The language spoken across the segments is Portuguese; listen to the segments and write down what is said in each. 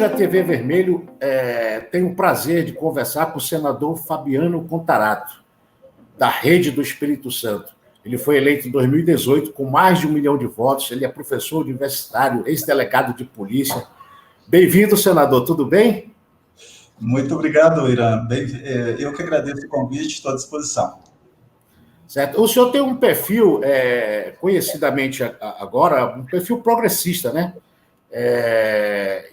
Hoje a TV Vermelho tem o prazer de conversar com o senador Fabiano Contarato, da Rede do Espírito Santo. Ele foi eleito em 2018 com mais de 1 milhão de votos. Ele é professor universitário, ex-delegado de polícia. Bem-vindo, senador. Tudo bem? Muito obrigado, Irã. Eu que agradeço o convite, estou à disposição. Certo. O senhor tem um perfil, conhecidamente agora, um perfil progressista, né?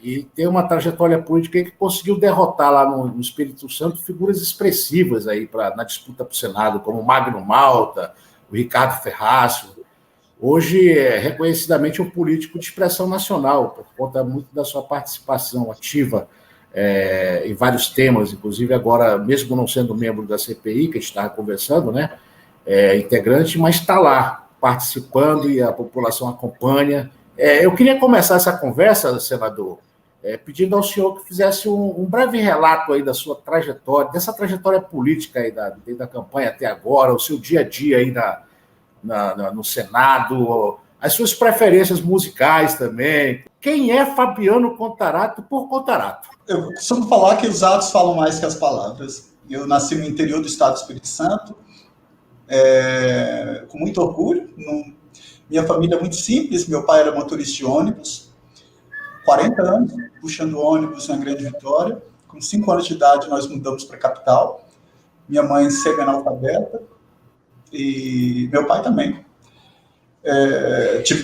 E tem uma trajetória política que conseguiu derrotar lá no Espírito Santo figuras expressivas aí na disputa para o Senado, como o Magno Malta, o Ricardo Ferraz. Hoje é reconhecidamente um político de expressão nacional, por conta muito da sua participação ativa em vários temas, inclusive agora, mesmo não sendo membro da CPI, que a gente estava conversando, né? Integrante, mas está lá participando e a população acompanha. Eu queria começar essa conversa, senador, pedindo ao senhor que fizesse um breve relato aí da sua trajetória, dessa trajetória política aí desde a campanha até agora, o seu dia a dia aí no Senado, as suas preferências musicais também. Quem é Fabiano Contarato por Contarato? Eu costumo falar que os atos falam mais que as palavras. Eu nasci no interior do estado do Espírito Santo, com muito orgulho. Minha família é muito simples, meu pai era motorista de ônibus, 40 anos, puxando ônibus na Grande Vitória. Com 5 anos de idade, nós mudamos para a capital. Minha mãe semi-analfabeta e meu pai também.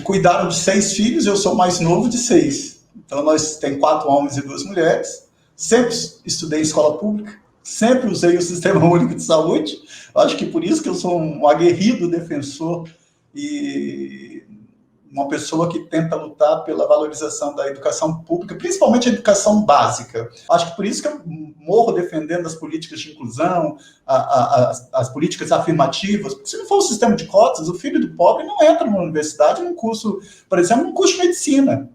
Cuidaram de 6 filhos, eu sou o mais novo de 6. Então, nós temos 4 homens e 2 mulheres. Sempre estudei em escola pública, sempre usei o Sistema Único de Saúde. Acho que por isso que eu sou um aguerrido defensor e uma pessoa que tenta lutar pela valorização da educação pública, principalmente a educação básica. Acho que por isso que eu morro defendendo as políticas de inclusão, as políticas afirmativas. Porque se não for o sistema de cotas, o filho do pobre não entra numa universidade, num curso, por exemplo, num curso de medicina.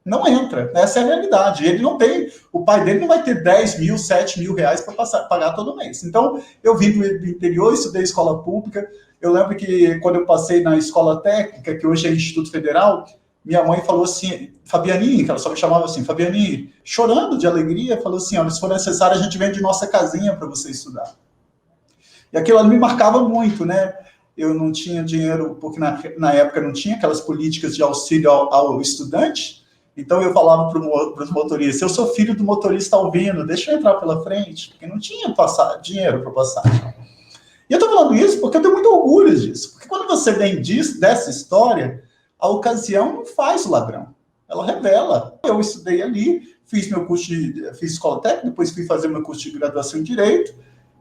Não entra, essa é a realidade. Ele não tem, o pai dele não vai ter 10 mil, 7 mil reais para pagar todo mês. Então, eu vim do interior, estudei escola pública. Eu lembro que quando eu passei na escola técnica, que hoje é Instituto Federal, minha mãe falou assim, Fabianinho, que ela só me chamava assim, Fabianinho, chorando de alegria, falou assim, olha, se for necessário, a gente vende nossa casinha para você estudar. E aquilo ali me marcava muito, né? Eu não tinha dinheiro, porque na época não tinha aquelas políticas de auxílio ao estudante. Então, eu falava para os motoristas, eu sou filho do motorista Alvino, deixa eu entrar pela frente, porque não tinha dinheiro para passagem. E eu estou falando isso porque eu tenho muito orgulho disso. Porque quando você vem dessa história, a ocasião não faz o ladrão, ela revela. Eu estudei ali, fiz escola técnica, depois fui fazer meu curso de graduação em Direito,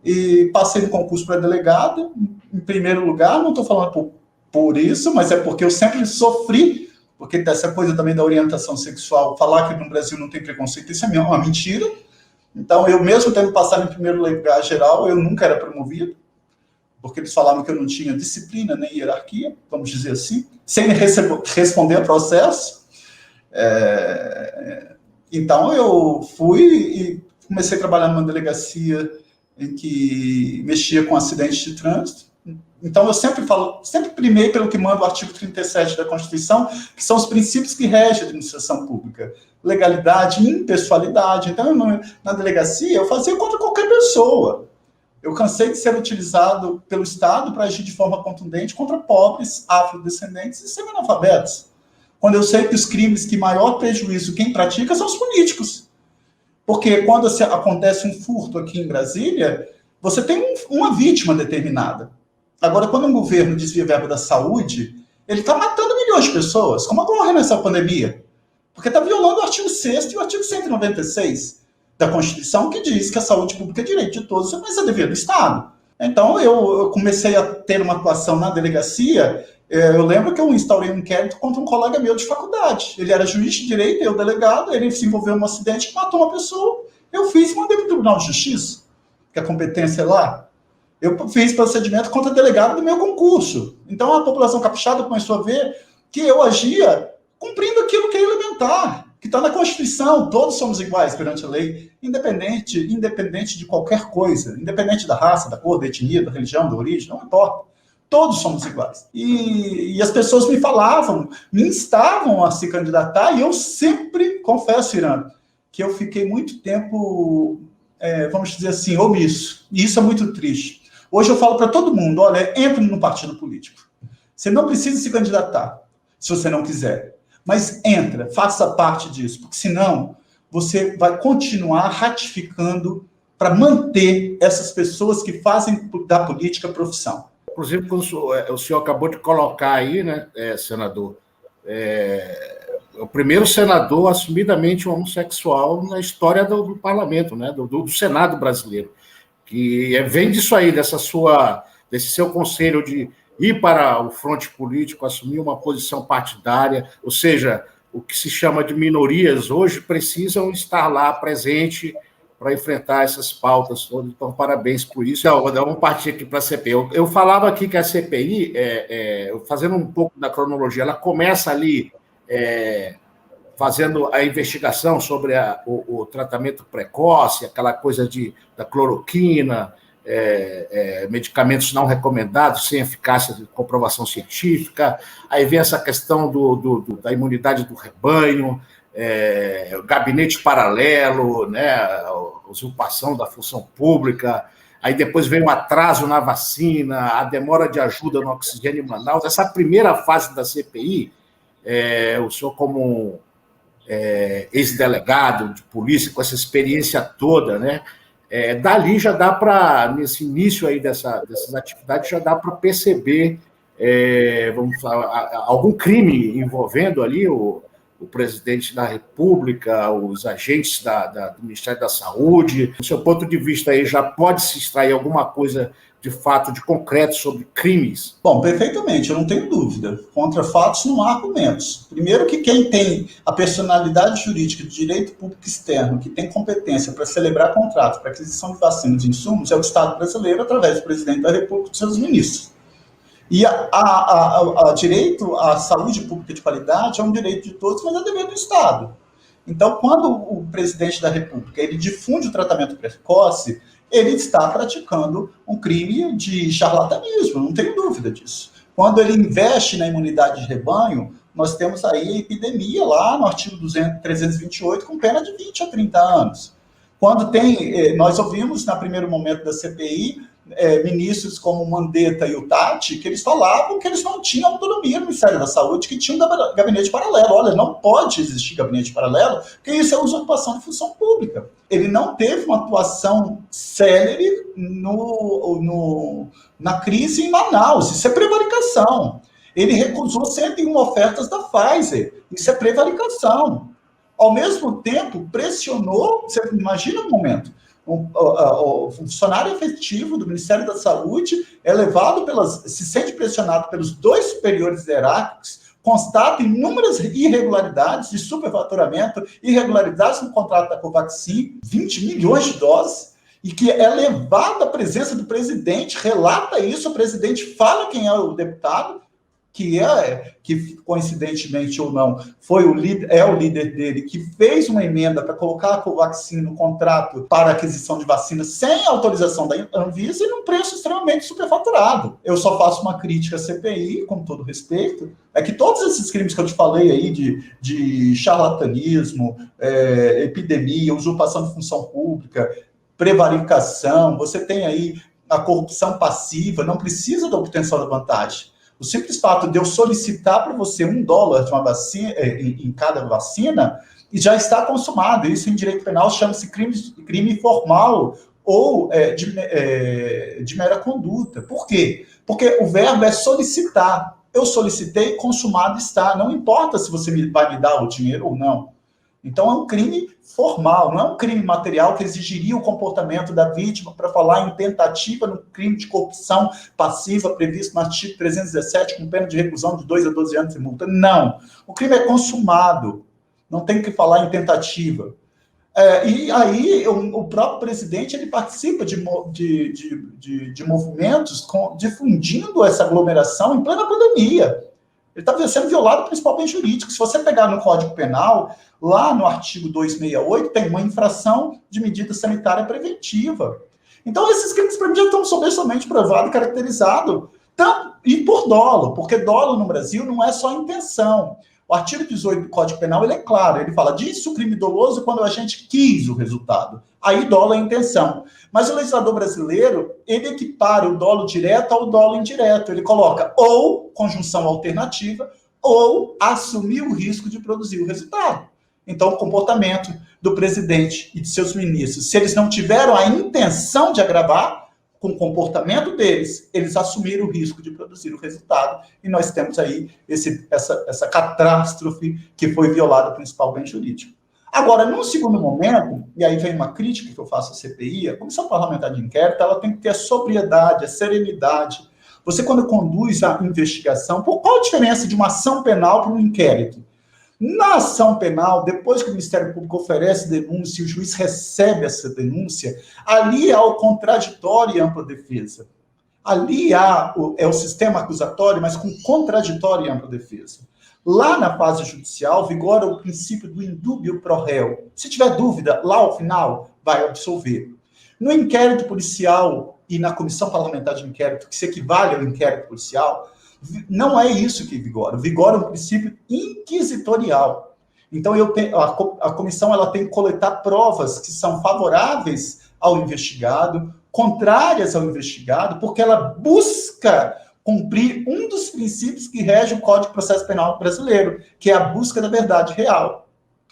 e passei no concurso para delegado, em primeiro lugar, não estou falando por isso, mas é porque eu sempre sofri, porque dessa coisa também da orientação sexual, falar que no Brasil não tem preconceito, isso é uma mentira. Então, eu mesmo tendo passado em primeiro lugar geral, eu nunca era promovido, porque eles falavam que eu não tinha disciplina nem hierarquia, vamos dizer assim, sem responder a processo. Então, eu fui e comecei a trabalhar numa delegacia em que mexia com acidentes de trânsito. Então, eu sempre primei pelo que manda o artigo 37 da Constituição, que são os princípios que regem a administração pública. Legalidade, impessoalidade. Então, na delegacia, eu fazia contra qualquer pessoa. Eu cansei de ser utilizado pelo Estado para agir de forma contundente contra pobres, afrodescendentes e semi-analfabetos. Quando eu sei que os crimes que maior prejuízo quem pratica são os políticos. Porque quando acontece um furto aqui em Brasília, você tem uma vítima determinada. Agora, quando um governo desvia verba da saúde, ele está matando milhões de pessoas, como ocorre nessa pandemia. Porque está violando o artigo 6º e o artigo 196 da Constituição, que diz que a saúde pública é direito de todos, mas é dever do Estado. Então, eu comecei a ter uma atuação na delegacia. Eu lembro que eu instaurei um inquérito contra um colega meu de faculdade. Ele era juiz de direito, eu delegado, ele se envolveu num acidente que matou uma pessoa. Eu fiz e mandei para o Tribunal de Justiça, que a competência é lá. Eu fiz procedimento contra delegado do meu concurso. Então, a população capixaba começou a ver que eu agia cumprindo aquilo que é elementar, que está na Constituição. Todos somos iguais perante a lei, independente de qualquer coisa, independente da raça, da cor, da etnia, da religião, da origem, não importa. Todos somos iguais. E as pessoas me falavam, me instavam a se candidatar, e eu sempre, confesso, Irã, que eu fiquei muito tempo, vamos dizer assim, omisso. E isso é muito triste. Hoje eu falo para todo mundo, olha, entre no partido político. Você não precisa se candidatar, se você não quiser. Mas entra, faça parte disso, porque senão você vai continuar ratificando para manter essas pessoas que fazem da política profissão. Inclusive, quando o senhor acabou de colocar aí, né, senador, o primeiro senador assumidamente homossexual na história do parlamento, né, do Senado brasileiro, que vem disso aí, desse seu conselho de ir para o fronte político, assumir uma posição partidária, ou seja, o que se chama de minorias hoje precisam estar lá presente para enfrentar essas pautas todas. Então, parabéns por isso. Vamos partir aqui para a CPI. Eu falava aqui que a CPI, fazendo um pouco da cronologia, ela começa ali fazendo a investigação sobre o tratamento precoce, aquela coisa da cloroquina, medicamentos não recomendados, sem eficácia de comprovação científica. Aí vem essa questão da imunidade do rebanho, o gabinete paralelo, né, a usurpação da função pública. Aí depois vem um atraso na vacina, a demora de ajuda no oxigênio em Manaus. Essa primeira fase da CPI, o senhor como ex-delegado de polícia, com essa experiência toda, né? Dali já dá para, nesse início aí dessas atividades, já dá para perceber vamos falar, algum crime envolvendo ali o presidente da República, os agentes do Ministério da Saúde. Do seu ponto de vista aí, já pode se extrair alguma coisa de fato, de concreto sobre crimes? Bom, perfeitamente, eu não tenho dúvida. Contra fatos não há argumentos. Primeiro que quem tem a personalidade jurídica de direito público externo, que tem competência para celebrar contratos para aquisição de vacinas e insumos, é o Estado brasileiro, através do presidente da República e dos seus ministros. E direito à saúde pública de qualidade é um direito de todos, mas é dever do Estado. Então, quando o presidente da República ele difunde o tratamento precoce, ele está praticando um crime de charlatanismo, não tenho dúvida disso. Quando ele investe na imunidade de rebanho, nós temos aí a epidemia lá no artigo 328 com pena de 20 a 30 anos. Quando nós ouvimos, no primeiro momento da CPI, ministros como Mandetta e o Tati, que eles falavam que eles não tinham autonomia no Ministério da Saúde, que tinha um gabinete paralelo. Olha, não pode existir gabinete paralelo, porque isso é usurpação de função pública. Ele não teve uma atuação célere na crise em Manaus. Isso é prevaricação. Ele recusou 101 ofertas da Pfizer. Isso é prevaricação. Ao mesmo tempo, pressionou, você imagina um momento, o funcionário efetivo do Ministério da Saúde se sente pressionado pelos dois superiores hierárquicos, constata inúmeras irregularidades de superfaturamento, irregularidades no contrato da Covaxin, 20 milhões de doses, e que é levado à presença do presidente, relata isso, o presidente fala quem é o deputado, que coincidentemente ou não, é o líder dele, que fez uma emenda para colocar a Covaxin no contrato para aquisição de vacinas sem autorização da Anvisa e num preço extremamente superfaturado. Eu só faço uma crítica à CPI, com todo respeito, é que todos esses crimes que eu te falei aí de charlatanismo, epidemia, usurpação de função pública, prevaricação, você tem aí a corrupção passiva, não precisa da obtenção da vantagem. O simples fato de eu solicitar para você $1 de uma vacina, em cada vacina, e já está consumado. Isso em direito penal chama-se crime formal ou de mera conduta. Por quê? Porque o verbo é solicitar. Eu solicitei, consumado está. Não importa se você vai me dar o dinheiro ou não. Então, é um crime formal, não é um crime material que exigiria o comportamento da vítima para falar em tentativa no crime de corrupção passiva previsto no artigo 317, com pena de reclusão de 2 a 12 anos e multa. Não. O crime é consumado. Não tem que falar em tentativa. E aí, o próprio presidente ele participa de movimentos difundindo essa aglomeração em plena pandemia. Ele está sendo violado principalmente jurídico. Se você pegar no Código Penal, lá no artigo 268, tem uma infração de medida sanitária preventiva. Então, esses crimes para mim já estão somente provados e caracterizados, e por dolo, porque dolo no Brasil não é só intenção. O artigo 18 do Código Penal, ele é claro, ele fala, diz-se o crime doloso quando o agente quis o resultado. Aí dolo é a intenção. Mas o legislador brasileiro, ele equipara o dolo direto ao dolo indireto. Ele coloca ou conjunção alternativa, ou assumir o risco de produzir o resultado. Então, o comportamento do presidente e de seus ministros, se eles não tiveram a intenção de agravar, com o comportamento deles, eles assumiram o risco de produzir o resultado, e nós temos aí essa catástrofe que foi violada o principal bem jurídico. Agora, num segundo momento, e aí vem uma crítica que eu faço à CPI, a Comissão Parlamentar de Inquérito, ela tem que ter a sobriedade, a serenidade. Você, quando conduz a investigação, qual a diferença de uma ação penal para um inquérito? Na ação penal, depois que o Ministério Público oferece denúncia e o juiz recebe essa denúncia, ali há o contraditório e ampla defesa. Ali há o sistema acusatório, mas com contraditório e ampla defesa. Lá na fase judicial, vigora o princípio do indúbio pro réu. Se tiver dúvida, lá ao final, vai absolver. No inquérito policial e na Comissão Parlamentar de Inquérito, que se equivale ao inquérito policial, não é isso que vigora. Vigora um princípio inquisitorial. Então, a comissão ela tem que coletar provas que são favoráveis ao investigado, contrárias ao investigado, porque ela busca cumprir um dos princípios que rege o Código de Processo Penal brasileiro, que é a busca da verdade real.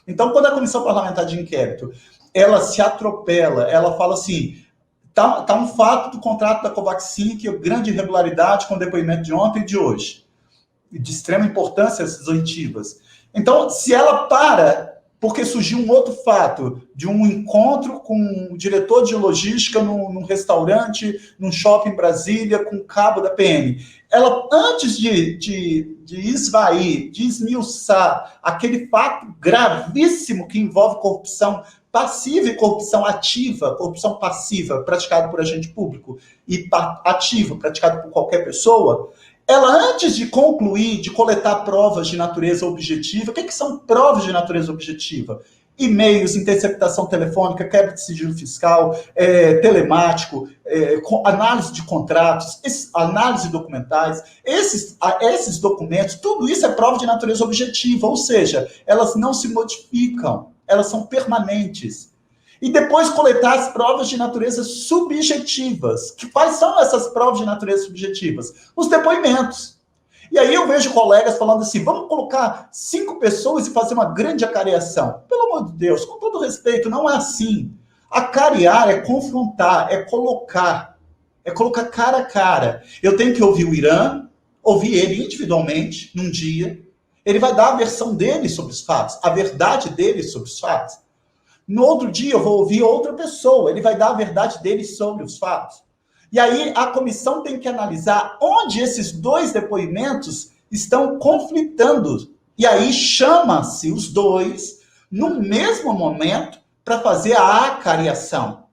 Então, quando a Comissão Parlamentar de Inquérito ela se atropela, ela fala assim, tá um fato do contrato da Covaxin, que é grande irregularidade com o depoimento de ontem e de hoje, de extrema importância essas oitivas. Então, se ela para, porque surgiu um outro fato, de um encontro com o diretor de logística num restaurante, num shopping em Brasília, com o cabo da PM, ela, antes de esvair, de esmiuçar aquele fato gravíssimo que envolve corrupção passiva e corrupção ativa, corrupção passiva praticada por agente público e ativa praticada por qualquer pessoa, ela, antes de concluir, de coletar provas de natureza objetiva, o que são provas de natureza objetiva? E-mails, interceptação telefônica, quebra de sigilo fiscal, telemático, análise de contratos, análise documentais, esses documentos, tudo isso é prova de natureza objetiva, ou seja, elas não se modificam, elas são permanentes. E depois coletar as provas de natureza subjetivas. Quais são essas provas de natureza subjetivas? Os depoimentos. E aí eu vejo colegas falando assim, vamos colocar 5 pessoas e fazer uma grande acareação. Pelo amor de Deus, com todo respeito, não é assim. Acarear é confrontar, é colocar cara a cara. Eu tenho que ouvir o Irã, ouvir ele individualmente, num dia. Ele vai dar a versão dele sobre os fatos, a verdade dele sobre os fatos. No outro dia eu vou ouvir outra pessoa, ele vai dar a verdade dele sobre os fatos. E aí a comissão tem que analisar onde esses dois depoimentos estão conflitando. E aí chama-se os dois no mesmo momento para fazer a acareação.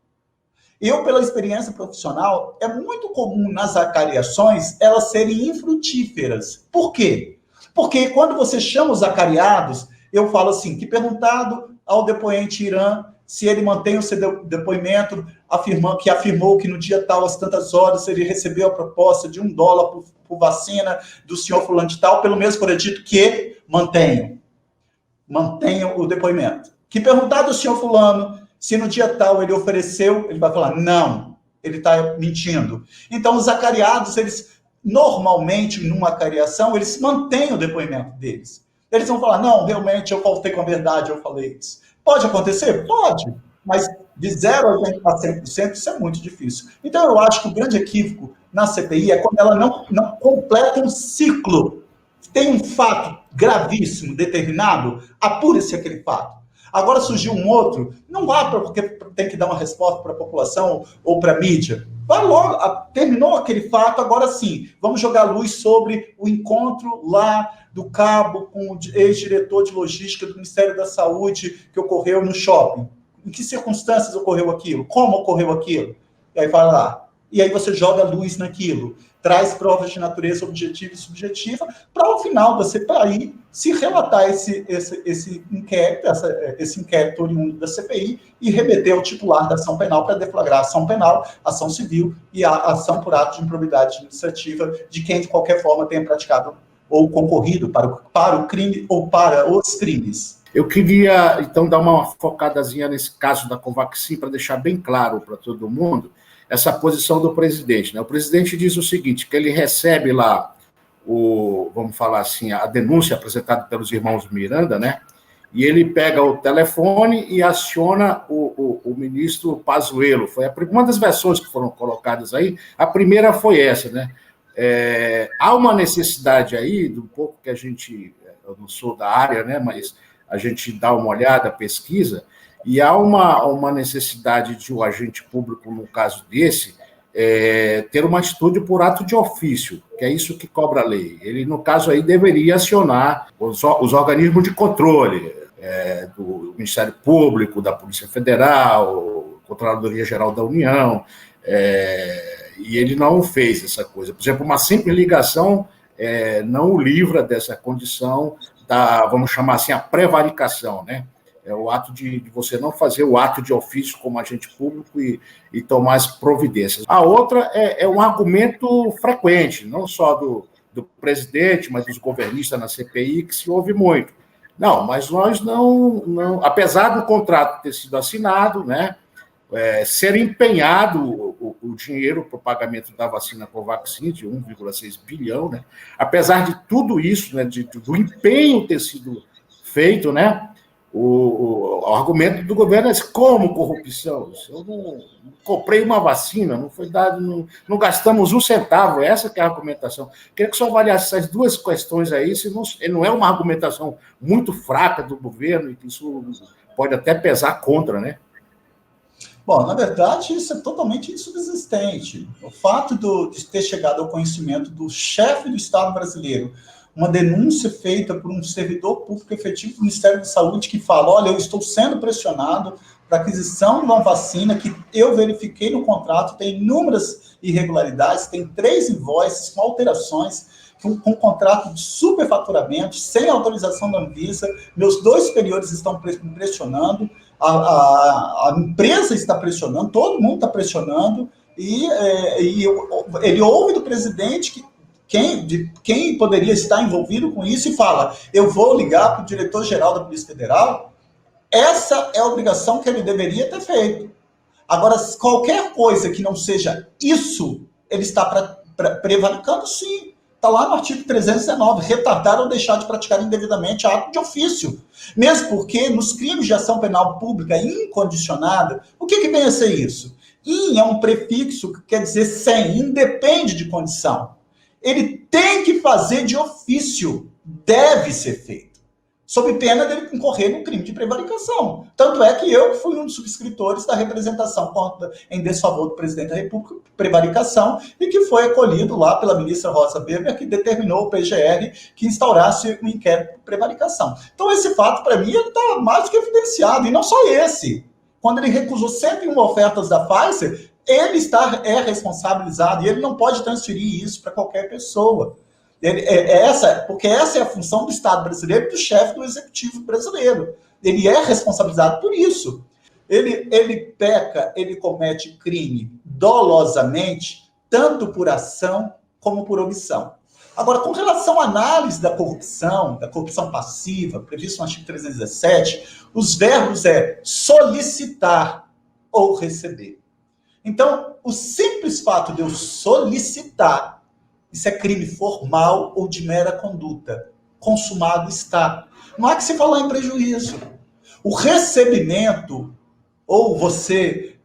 Eu, pela experiência profissional, é muito comum nas acareações elas serem infrutíferas. Por quê? Porque quando você chama os acareados, eu falo assim, que perguntado ao depoente Irã se ele mantém o seu depoimento, que afirmou que no dia tal, às tantas horas, ele recebeu a proposta de $1 por vacina do senhor fulano de tal, pelo mesmo dito que mantenho o depoimento. Que perguntado ao senhor fulano se no dia tal ele ofereceu, ele vai falar, não, ele está mentindo. Então, os acareados, eles normalmente, numa acareação, eles mantêm o depoimento deles. Eles vão falar, não, realmente, eu faltei com a verdade, eu falei isso. Pode acontecer? Pode, mas de 0 a 100% isso é muito difícil. Então, eu acho que o grande equívoco na CPI é quando ela não completa um ciclo. Tem um fato gravíssimo, determinado, apure-se aquele fato. Agora surgiu um outro, não vá porque tem que dar uma resposta para a população ou para a mídia. Vai logo, terminou aquele fato, agora sim, vamos jogar luz sobre o encontro lá do cabo com o ex-diretor de logística do Ministério da Saúde que ocorreu no shopping. Em que circunstâncias ocorreu aquilo? Como ocorreu aquilo? E aí vai lá. E aí você joga luz naquilo, traz provas de natureza objetiva e subjetiva, para ao final você, para aí, se relatar esse inquérito oriundo da CPI e remeter ao titular da ação penal para deflagrar a ação penal, ação civil e a ação por ato de improbidade administrativa de quem, de qualquer forma, tenha praticado ou concorrido para o crime ou para os crimes. Eu queria, então, dar uma focadazinha nesse caso da Covaxin, para deixar bem claro para todo mundo essa posição do presidente, né? O presidente diz o seguinte, que ele recebe lá vamos falar assim, a denúncia apresentada pelos irmãos Miranda, né? E ele pega o telefone e aciona o ministro Pazuello. Foi uma das versões que foram colocadas aí. A primeira foi essa, né? Há uma necessidade aí, do pouco que eu não sou da área, né? Mas a gente dá uma olhada, pesquisa, e há uma necessidade de um agente público, no caso desse, ter uma atitude por ato de ofício, que é isso que cobra a lei. Ele, no caso aí, deveria acionar os organismos de controle, do Ministério Público, da Polícia Federal, Controladoria Geral da União, e ele não fez essa coisa. Por exemplo, uma simples ligação não o livra dessa condição vamos chamar assim, a prevaricação, né? É o ato de você não fazer o ato de ofício como agente público e tomar as providências. A outra é um argumento frequente, não só do presidente, mas dos governistas na CPI, que se ouve muito. Não, mas nós não apesar do contrato ter sido assinado, né, ser empenhado o dinheiro para o pagamento da vacina Covaxin, de 1,6 bilhão, né, apesar de tudo isso, né, do empenho ter sido feito, né, o argumento do governo é como corrupção? Eu não comprei uma vacina, não foi dado, não gastamos um centavo, essa que é a argumentação. Queria que o senhor avaliasse essas duas questões aí, se não é uma argumentação muito fraca do governo, e que isso pode até pesar contra, né? Bom, na verdade, isso é totalmente insubsistente. O fato de ter chegado ao conhecimento do chefe do Estado brasileiro uma denúncia feita por um servidor público efetivo do Ministério da Saúde que fala, olha, eu estou sendo pressionado para aquisição de uma vacina que eu verifiquei no contrato, tem inúmeras irregularidades, tem 3 invoices com alterações, com contrato de superfaturamento, sem autorização da Anvisa, meus 2 superiores estão me pressionando, a empresa está pressionando, todo mundo está pressionando, e ele ouve do presidente que quem poderia estar envolvido com isso e fala, eu vou ligar para o diretor-geral da Polícia Federal. Essa é a obrigação que ele deveria ter feito. Agora, qualquer coisa que não seja isso, ele está prevaricando, sim. Está lá no artigo 319, retardar ou deixar de praticar indevidamente ato de ofício. Mesmo porque nos crimes de ação penal pública incondicionada, o que vem a ser isso? In é um prefixo que quer dizer sem, independe de condição. Ele tem que fazer de ofício, deve ser feito, sob pena dele incorrer no crime de prevaricação. Tanto é que eu fui um dos subscritores da representação em desfavor do presidente da República, prevaricação, e que foi acolhido lá pela ministra Rosa Weber, que determinou o PGR que instaurasse um inquérito por prevaricação. Então esse fato, para mim, ele está mais do que evidenciado, e não só esse. Quando ele recusou 101 ofertas da Pfizer, ele é responsabilizado e ele não pode transferir isso para qualquer pessoa. Porque essa é a função do Estado brasileiro e do chefe do Executivo brasileiro. Ele é responsabilizado por isso. Ele peca, ele comete crime dolosamente, tanto por ação como por omissão. Agora, com relação à análise da corrupção passiva, previsto no artigo 317, os verbos solicitar ou receber. Então, o simples fato de eu solicitar, isso é crime formal ou de mera conduta. Consumado está. Não há que se falar em prejuízo. O recebimento, ou você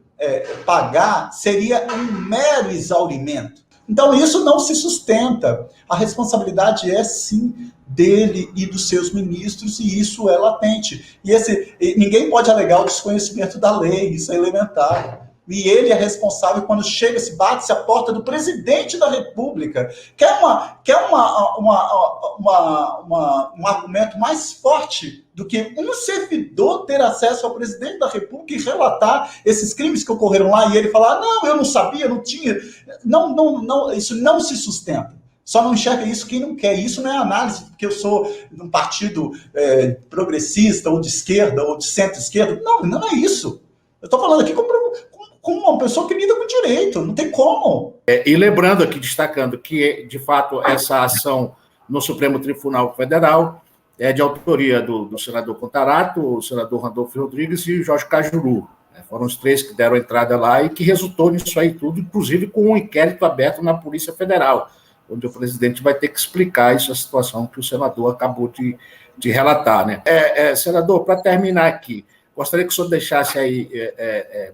pagar, seria um mero exaurimento. Então, isso não se sustenta. A responsabilidade é, sim, dele e dos seus ministros, e isso é latente. Ninguém pode alegar o desconhecimento da lei, isso é elementar. E ele é responsável quando bate-se a porta do presidente da República. Quer um argumento mais forte do que um servidor ter acesso ao presidente da República e relatar esses crimes que ocorreram lá e ele falar, não, eu não sabia, não tinha. Não, isso não se sustenta. Só não enxerga isso quem não quer. Isso não é análise, porque eu sou de um partido progressista, ou de esquerda, ou de centro-esquerda. Não é isso. Eu estou falando aqui como uma pessoa que lida com direito, não tem como. E lembrando aqui, destacando que, de fato, essa ação no Supremo Tribunal Federal, de autoria do senador Contarato, o senador Randolfo Rodrigues e o Jorge Cajuru. Foram os 3 que deram entrada lá e que resultou nisso aí tudo, inclusive com um inquérito aberto na Polícia Federal, onde o presidente vai ter que explicar essa situação que o senador acabou de relatar. Né? Senador, para terminar aqui, gostaria que o senhor deixasse aí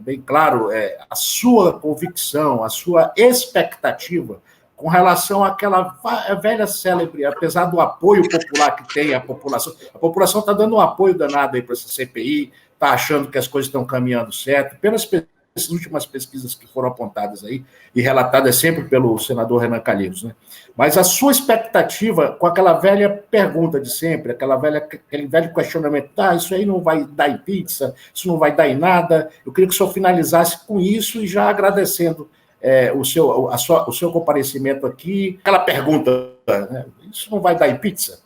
bem claro a sua convicção, a sua expectativa com relação àquela velha célebre, apesar do apoio popular que tem a população está dando um apoio danado aí para essa CPI, está achando que as coisas estão caminhando certo, pelas últimas pesquisas que foram apontadas aí, e relatadas sempre pelo senador Renan Calheiros, né? Mas a sua expectativa com aquela velha pergunta de sempre, aquele velho questionamento, isso aí não vai dar em pizza, isso não vai dar em nada, eu queria que o senhor finalizasse com isso e já agradecendo o seu comparecimento aqui, aquela pergunta, né? Isso não vai dar em pizza?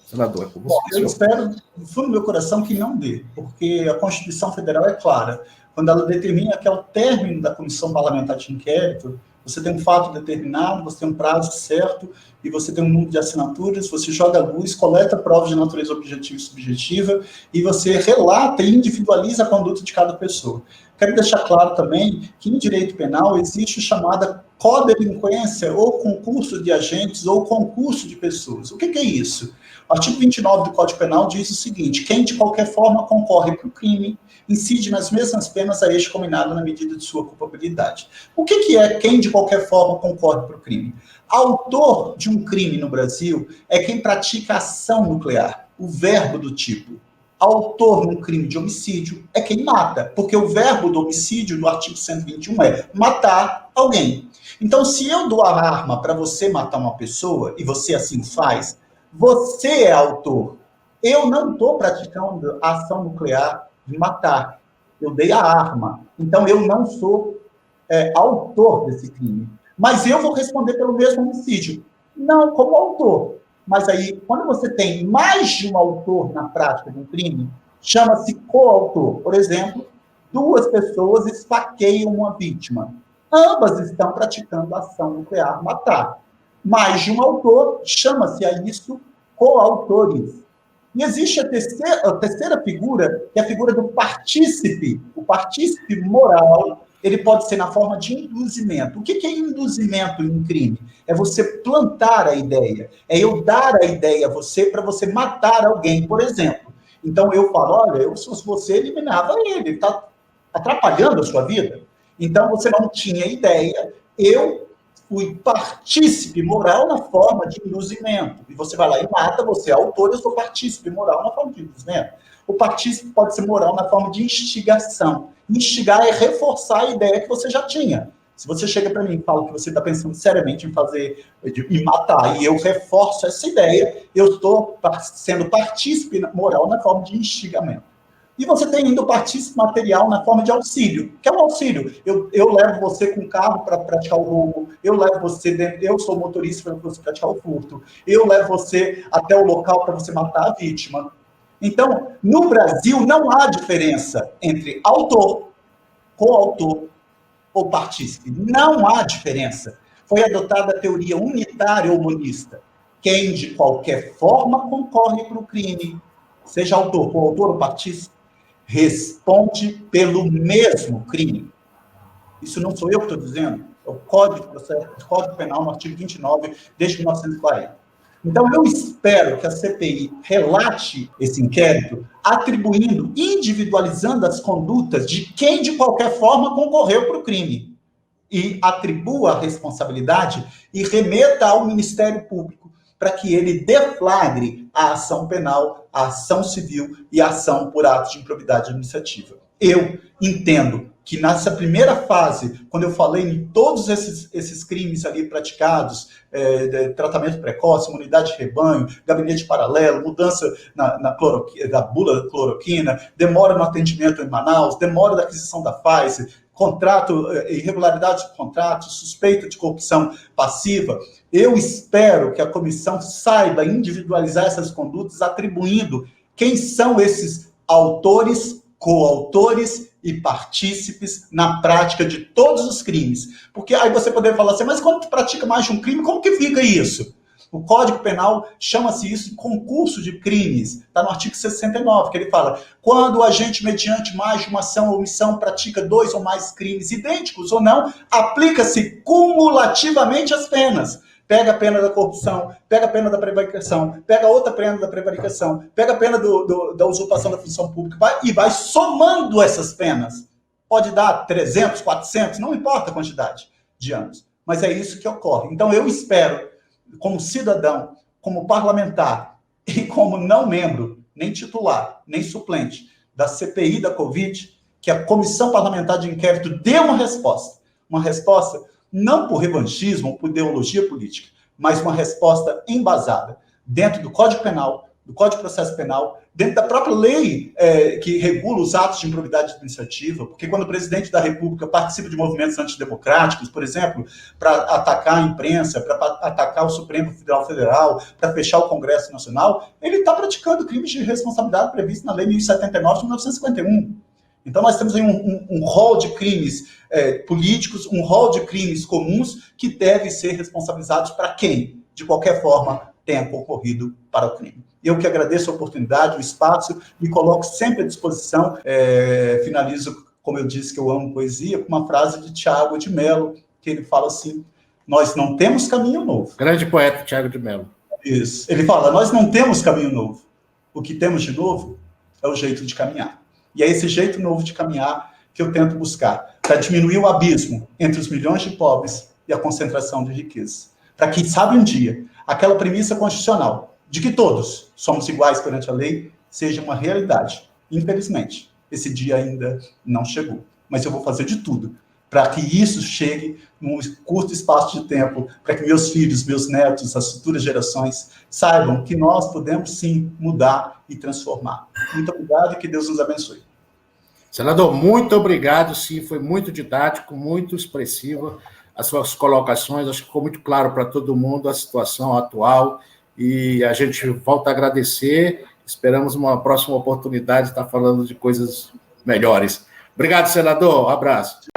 Senador, bom, eu espero, no fundo do meu coração, que não dê, porque a Constituição Federal é clara. Quando ela determina que ao término da comissão parlamentar de inquérito, você tem um fato determinado, você tem um prazo certo, e você tem um número de assinaturas, você joga a luz, coleta provas de natureza objetiva e subjetiva, e você relata e individualiza a conduta de cada pessoa. Quero deixar claro também que, em direito penal, existe chamada codelinquência, ou concurso de agentes, ou concurso de pessoas. O que é isso? O artigo 29 do Código Penal diz o seguinte: quem de qualquer forma concorre para o crime, incide nas mesmas penas a este combinado na medida de sua culpabilidade. O que é quem de qualquer forma concorre para o crime? Autor de um crime no Brasil é quem pratica ação nuclear, o verbo do tipo. Autor num crime de homicídio é quem mata, porque o verbo do homicídio do artigo 121 é matar alguém. Então, se eu dou a arma para você matar uma pessoa, e você assim faz, você é autor. Eu não estou praticando a ação nuclear de matar. Eu dei a arma. Então, eu não sou autor desse crime. Mas eu vou responder pelo mesmo homicídio. Não como autor. Mas aí, quando você tem mais de um autor na prática de um crime, chama-se coautor. Por exemplo, 2 pessoas esfaqueiam uma vítima. Ambas estão praticando a ação nuclear matar. Mais de um autor, chama-se a isso coautores. E existe a terceira figura, que é a figura do partícipe. O partícipe moral, ele pode ser na forma de induzimento. O que é induzimento em crime? É você plantar a ideia. É eu dar a ideia a você para você matar alguém, por exemplo. Então eu falo, olha, se fosse você, eliminava ele está atrapalhando a sua vida. Então você não tinha ideia, eu fui partícipe moral na forma de induzimento. E você vai lá e mata, você é autor, eu sou partícipe moral na forma de induzimento. O partícipe pode ser moral na forma de instigação. Instigar é reforçar a ideia que você já tinha. Se você chega para mim e fala que você está pensando seriamente em fazer, em matar, e eu reforço essa ideia, eu estou sendo partícipe moral na forma de instigamento. E você tem ainda o partícipe material na forma de auxílio. Que é um auxílio. Eu levo você com o carro para praticar o roubo, eu levo você, eu sou motorista para você praticar o furto, eu levo você até o local para você matar a vítima. Então, no Brasil, não há diferença entre autor, coautor ou partícipe. Não há diferença. Foi adotada a teoria unitária ou monista. Quem, de qualquer forma, concorre para o crime, seja autor, coautor ou partícipe, responde pelo mesmo crime. Isso não sou eu que estou dizendo, é o Código Penal, no artigo 29, desde 1940. Então, eu espero que a CPI relate esse inquérito, atribuindo, individualizando as condutas de quem, de qualquer forma, concorreu para o crime, e atribua a responsabilidade e remeta ao Ministério Público para que ele deflagre a ação penal, a ação civil e a ação por atos de improbidade administrativa. Eu entendo que nessa primeira fase, quando eu falei em todos esses crimes ali praticados, tratamento precoce, imunidade de rebanho, gabinete paralelo, mudança da bula da cloroquina, demora no atendimento em Manaus, demora da aquisição da Pfizer, irregularidades de contrato, suspeita de corrupção passiva, eu espero que a comissão saiba individualizar essas condutas, atribuindo quem são esses autores, coautores e partícipes na prática de todos os crimes. Porque aí você poderia falar assim, mas quando tu pratica mais de um crime, como que fica isso? O Código Penal chama-se isso de concurso de crimes. Está no artigo 69, que ele fala: quando o agente, mediante mais de uma ação ou omissão, pratica 2 ou mais crimes idênticos ou não, aplica-se cumulativamente as penas. Pega a pena da corrupção, pega a pena da prevaricação, pega outra pena da prevaricação, pega a pena da usurpação da função pública e vai somando essas penas. Pode dar 300, 400, não importa a quantidade de anos. Mas é isso que ocorre. Então eu espero, como cidadão, como parlamentar e como não membro, nem titular, nem suplente da CPI da Covid, que a Comissão Parlamentar de Inquérito dê uma resposta não por revanchismo ou por ideologia política, mas uma resposta embasada dentro do Código Penal, do Código de Processo Penal, dentro da própria lei que regula os atos de improbidade administrativa, porque quando o presidente da República participa de movimentos antidemocráticos, por exemplo, para atacar a imprensa, para atacar o Supremo Tribunal Federal, para fechar o Congresso Nacional, ele está praticando crimes de responsabilidade previstos na Lei 1079 de 1951. Então, nós temos aí um rol de crimes políticos, um rol de crimes comuns que devem ser responsabilizados para quem, de qualquer forma, tenha concorrido para o crime. Eu que agradeço a oportunidade, o espaço, me coloco sempre à disposição. Finalizo, como eu disse, que eu amo poesia, com uma frase de Tiago de Mello, que ele fala assim: nós não temos caminho novo. Grande poeta, Tiago de Mello. Isso. Ele fala: nós não temos caminho novo. O que temos de novo é o jeito de caminhar. E é esse jeito novo de caminhar que eu tento buscar, para diminuir o abismo entre os milhões de pobres e a concentração de riqueza. Para que, sabe, um dia, aquela premissa constitucional de que todos somos iguais perante a lei seja uma realidade. Infelizmente, esse dia ainda não chegou. Mas eu vou fazer de tudo para que isso chegue num curto espaço de tempo, para que meus filhos, meus netos, as futuras gerações saibam que nós podemos, sim, mudar e transformar. Muito obrigado e que Deus nos abençoe. Senador, muito obrigado, sim, foi muito didático, muito expressiva as suas colocações, acho que ficou muito claro para todo mundo a situação atual e a gente volta a agradecer, esperamos uma próxima oportunidade de estar falando de coisas melhores. Obrigado, senador, um abraço.